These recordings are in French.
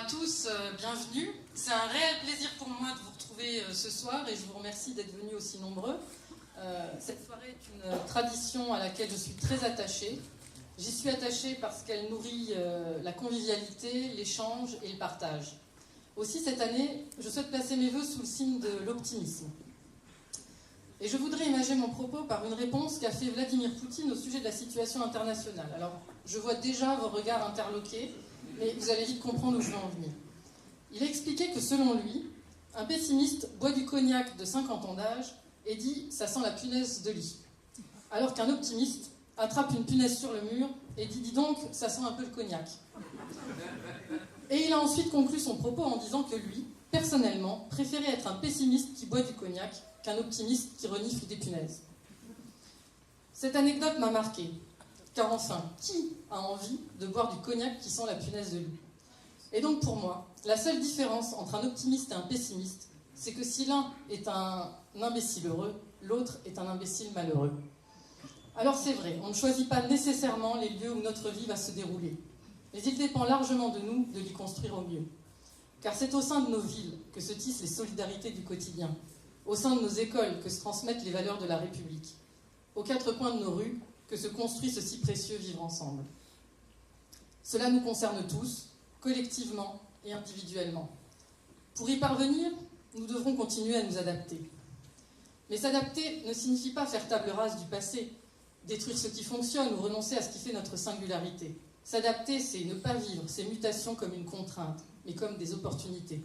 tous, bienvenue. C'est un réel plaisir pour moi de vous retrouver ce soir et je vous remercie d'être venus aussi nombreux. Cette soirée est une tradition à laquelle je suis très attachée. J'y suis attachée parce qu'elle nourrit la convivialité, l'échange et le partage. Aussi, cette année, je souhaite placer mes vœux sous le signe de l'optimisme. Et je voudrais imager mon propos par une réponse qu'a fait Vladimir Poutine au sujet de la situation internationale. Alors, je vois déjà vos regards interloqués, mais vous allez vite comprendre où je veux en venir. Il a expliqué que selon lui, un pessimiste boit du cognac de 50 ans d'âge et dit « ça sent la punaise de lit », alors qu'un optimiste attrape une punaise sur le mur et dit « dis donc, ça sent un peu le cognac ». Et il a ensuite conclu son propos en disant que lui, personnellement, préférait être un pessimiste qui boit du cognac qu'un optimiste qui renifle des punaises. Cette anecdote m'a marquée, car enfin, qui a envie de boire du cognac qui sent la punaise de lit? Et donc pour moi, la seule différence entre un optimiste et un pessimiste, c'est que si l'un est un imbécile heureux, l'autre est un imbécile malheureux. Alors c'est vrai, on ne choisit pas nécessairement les lieux où notre vie va se dérouler, mais il dépend largement de nous de l'y construire au mieux. Car c'est au sein de nos villes que se tissent les solidarités du quotidien, au sein de nos écoles que se transmettent les valeurs de la République, aux quatre coins de nos rues que se construit ce si précieux vivre ensemble. Cela nous concerne tous, collectivement et individuellement. Pour y parvenir, nous devrons continuer à nous adapter. Mais s'adapter ne signifie pas faire table rase du passé, détruire ce qui fonctionne ou renoncer à ce qui fait notre singularité. S'adapter, c'est ne pas vivre ces mutations comme une contrainte, mais comme des opportunités.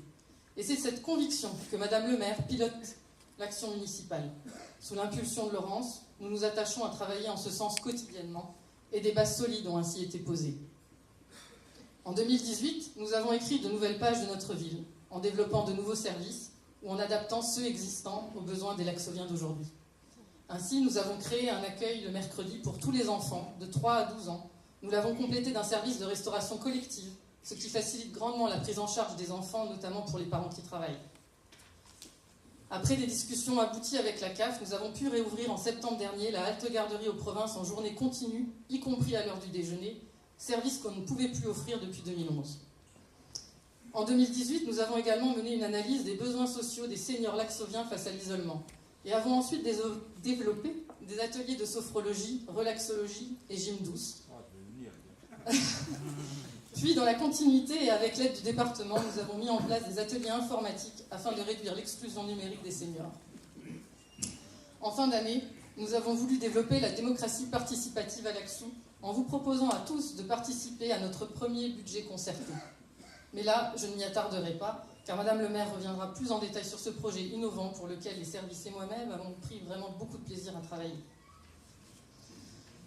Et c'est cette conviction que Madame le maire pilote l'action municipale. Sous l'impulsion de Laurence, nous nous attachons à travailler en ce sens quotidiennement et des bases solides ont ainsi été posées. En 2018, nous avons écrit de nouvelles pages de notre ville, en développant de nouveaux services ou en adaptant ceux existants aux besoins des Laxoviens d'aujourd'hui. Ainsi, nous avons créé un accueil le mercredi pour tous les enfants de 3 à 12 ans. Nous l'avons complété d'un service de restauration collective, ce qui facilite grandement la prise en charge des enfants, notamment pour les parents qui travaillent. Après des discussions abouties avec la CAF, nous avons pu réouvrir en septembre dernier la halte garderie aux provinces en journée continue, y compris à l'heure du déjeuner, service qu'on ne pouvait plus offrir depuis 2011. En 2018, nous avons également mené une analyse des besoins sociaux des seniors laxoviens face à l'isolement et avons ensuite développé des ateliers de sophrologie, relaxologie et gym douce. Puis, dans la continuité et avec l'aide du département, nous avons mis en place des ateliers informatiques afin de réduire l'exclusion numérique des seniors. En fin d'année, nous avons voulu développer la démocratie participative à l'Axou en vous proposant à tous de participer à notre premier budget concerté. Mais là, je ne m'y attarderai pas, car Madame le maire reviendra plus en détail sur ce projet innovant pour lequel les services et moi-même avons pris vraiment beaucoup de plaisir à travailler.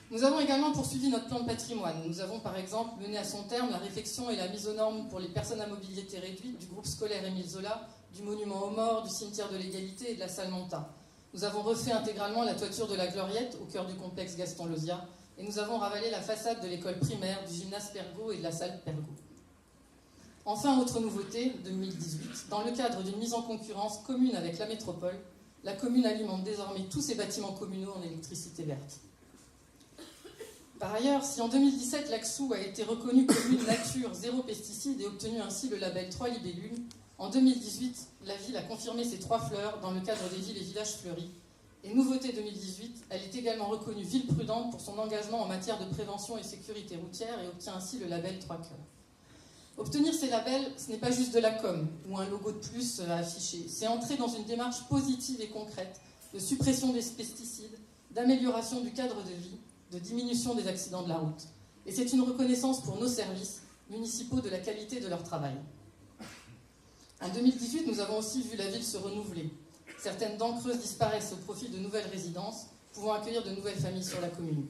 Nous avons également poursuivi notre plan de patrimoine. Nous avons par exemple mené à son terme la réfection et la mise aux normes pour les personnes à mobilité réduite du groupe scolaire Émile Zola, du monument aux morts, du cimetière de l'égalité et de la salle Monta. Nous avons refait intégralement la toiture de la Gloriette au cœur du complexe Gaston-Lozia et nous avons ravalé la façade de l'école primaire, du gymnase Pergaud et de la salle Pergaud. Enfin, autre nouveauté, 2018, dans le cadre d'une mise en concurrence commune avec la métropole, la commune alimente désormais tous ses bâtiments communaux en électricité verte. Par ailleurs, si en 2017, l'Axou a été reconnue commune nature zéro pesticide et obtenu ainsi le label 3 libellules, en 2018, la ville a confirmé ses 3 fleurs dans le cadre des villes et villages fleuris. Et nouveauté 2018, elle est également reconnue ville prudente pour son engagement en matière de prévention et sécurité routière et obtient ainsi le label 3 cœurs. Obtenir ces labels, ce n'est pas juste de la com ou un logo de plus à afficher, c'est entrer dans une démarche positive et concrète de suppression des pesticides, d'amélioration du cadre de vie, de diminution des accidents de la route. Et c'est une reconnaissance pour nos services municipaux de la qualité de leur travail. En 2018, nous avons aussi vu la ville se renouveler. Certaines dents creuses disparaissent au profit de nouvelles résidences, pouvant accueillir de nouvelles familles sur la commune.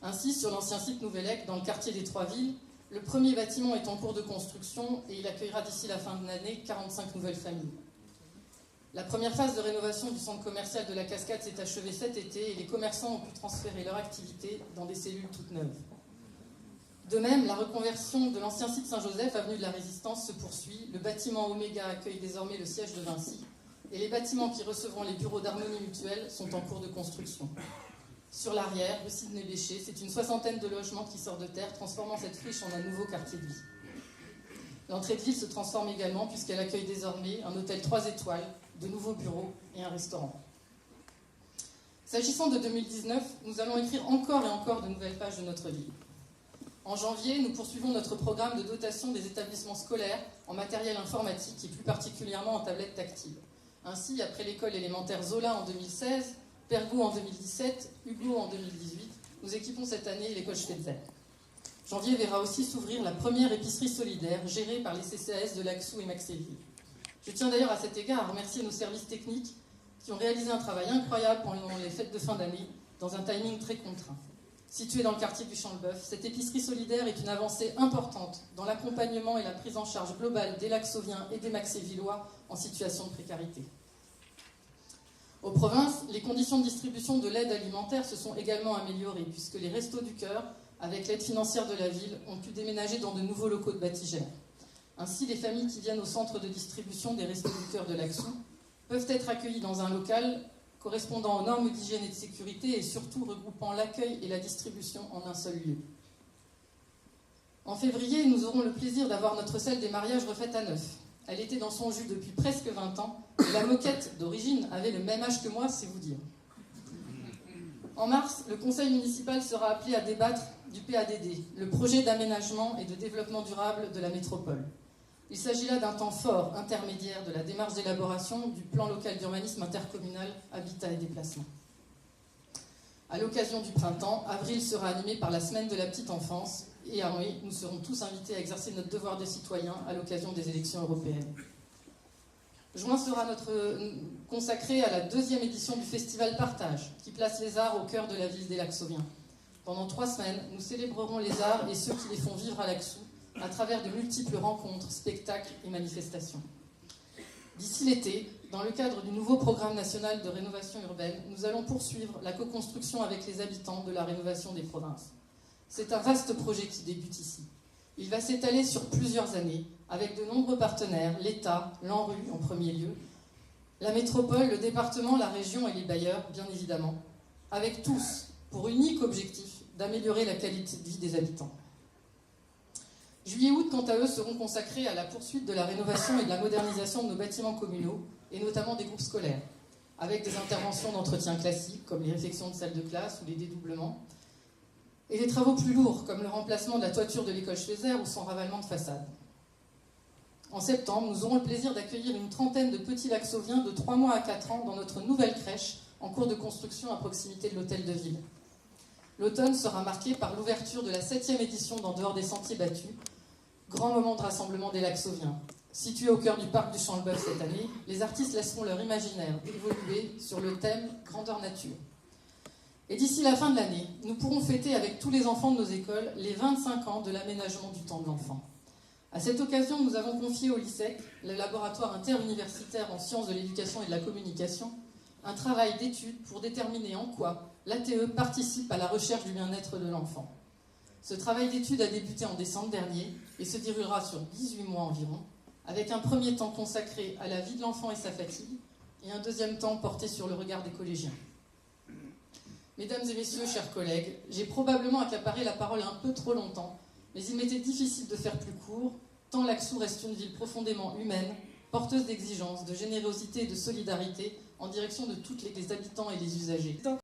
Ainsi, sur l'ancien site Nouvellec, dans le quartier des Trois-Villes, le premier bâtiment est en cours de construction et il accueillera d'ici la fin de l'année 45 nouvelles familles. La première phase de rénovation du centre commercial de la Cascade s'est achevée cet été et les commerçants ont pu transférer leur activité dans des cellules toutes neuves. De même, la reconversion de l'ancien site Saint-Joseph, avenue de la Résistance, se poursuit. Le bâtiment Oméga accueille désormais le siège de Vinci et les bâtiments qui recevront les bureaux d'harmonie mutuelle sont en cours de construction. Sur l'arrière, rue Sidney-Bécher, c'est une 60aine de logements qui sortent de terre, transformant cette friche en un nouveau quartier de vie. L'entrée de ville se transforme également puisqu'elle accueille désormais un hôtel 3 étoiles, de nouveaux bureaux et un restaurant. S'agissant de 2019, nous allons écrire encore et encore de nouvelles pages de notre ville. En janvier, nous poursuivons notre programme de dotation des établissements scolaires en matériel informatique et plus particulièrement en tablettes tactiles. Ainsi, après l'école élémentaire Zola en 2016, Pergaud en 2017, Hugo en 2018, nous équipons cette année l'école Schweitzer. Janvier verra aussi s'ouvrir la première épicerie solidaire gérée par les CCAS de Laxou et Maxéville. Je tiens d'ailleurs à cet égard à remercier nos services techniques qui ont réalisé un travail incroyable pendant les fêtes de fin d'année dans un timing très contraint. Située dans le quartier du Champ-le-Bœuf, cette épicerie solidaire est une avancée importante dans l'accompagnement et la prise en charge globale des Laxoviens et des Maxévillois en situation de précarité. Aux provinces, les conditions de distribution de l'aide alimentaire se sont également améliorées puisque les Restos du Cœur, avec l'aide financière de la ville, ont pu déménager dans de nouveaux locaux de Batigère. Ainsi, les familles qui viennent au centre de distribution des Restos du Cœur de Laxou peuvent être accueillies dans un local correspondant aux normes d'hygiène et de sécurité et surtout regroupant l'accueil et la distribution en un seul lieu. En février, nous aurons le plaisir d'avoir notre salle des mariages refaite à neuf. Elle était dans son jus depuis presque 20 ans et la moquette d'origine avait le même âge que moi, c'est vous dire. En mars, le conseil municipal sera appelé à débattre du PADD, le projet d'aménagement et de développement durable de la métropole. Il s'agit là d'un temps fort intermédiaire de la démarche d'élaboration du plan local d'urbanisme intercommunal Habitat et Déplacement. À l'occasion du printemps, avril sera animé par la semaine de la petite enfance et à mai, nous serons tous invités à exercer notre devoir de citoyen à l'occasion des élections européennes. Juin sera consacré à la 2e édition du Festival Partage, qui place les arts au cœur de la ville des Laxoviens. Pendant 3 semaines, nous célébrerons les arts et ceux qui les font vivre à Laxou, à travers de multiples rencontres, spectacles et manifestations. D'ici l'été, dans le cadre du nouveau programme national de rénovation urbaine, nous allons poursuivre la co-construction avec les habitants de la rénovation des provinces. C'est un vaste projet qui débute ici. Il va s'étaler sur plusieurs années, avec de nombreux partenaires, l'État, l'ANRU en premier lieu, la métropole, le département, la région et les bailleurs, bien évidemment, avec tous pour unique objectif d'améliorer la qualité de vie des habitants. Juillet et août, quant à eux, seront consacrés à la poursuite de la rénovation et de la modernisation de nos bâtiments communaux, et notamment des groupes scolaires, avec des interventions d'entretien classiques, comme les réfections de salles de classe ou les dédoublements, et des travaux plus lourds, comme le remplacement de la toiture de l'école Schweitzer ou son ravalement de façade. En septembre, nous aurons le plaisir d'accueillir une trentaine de petits Laxoviens de 3 mois à 4 ans dans notre nouvelle crèche, en cours de construction à proximité de l'hôtel de ville. L'automne sera marqué par l'ouverture de la 7e édition d'En dehors des sentiers battus, grand moment de rassemblement des Laxoviens. Situé au cœur du parc du Champ-le-Bœuf cette année, les artistes laisseront leur imaginaire évoluer sur le thème « Grandeur nature ». Et d'ici la fin de l'année, nous pourrons fêter avec tous les enfants de nos écoles les 25 ans de l'aménagement du temps de l'enfant. À cette occasion, nous avons confié au LISEC, le laboratoire interuniversitaire en sciences de l'éducation et de la communication, un travail d'étude pour déterminer en quoi l'ATE participe à la recherche du bien-être de l'enfant. Ce travail d'étude a débuté en décembre dernier et se déroulera sur 18 mois environ, avec un premier temps consacré à la vie de l'enfant et sa fatigue, et un deuxième temps porté sur le regard des collégiens. Mesdames et messieurs, chers collègues, j'ai probablement accaparé la parole un peu trop longtemps, mais il m'était difficile de faire plus court, tant Laxou reste une ville profondément humaine, porteuse d'exigences, de générosité et de solidarité, en direction de tous les habitants et les usagers.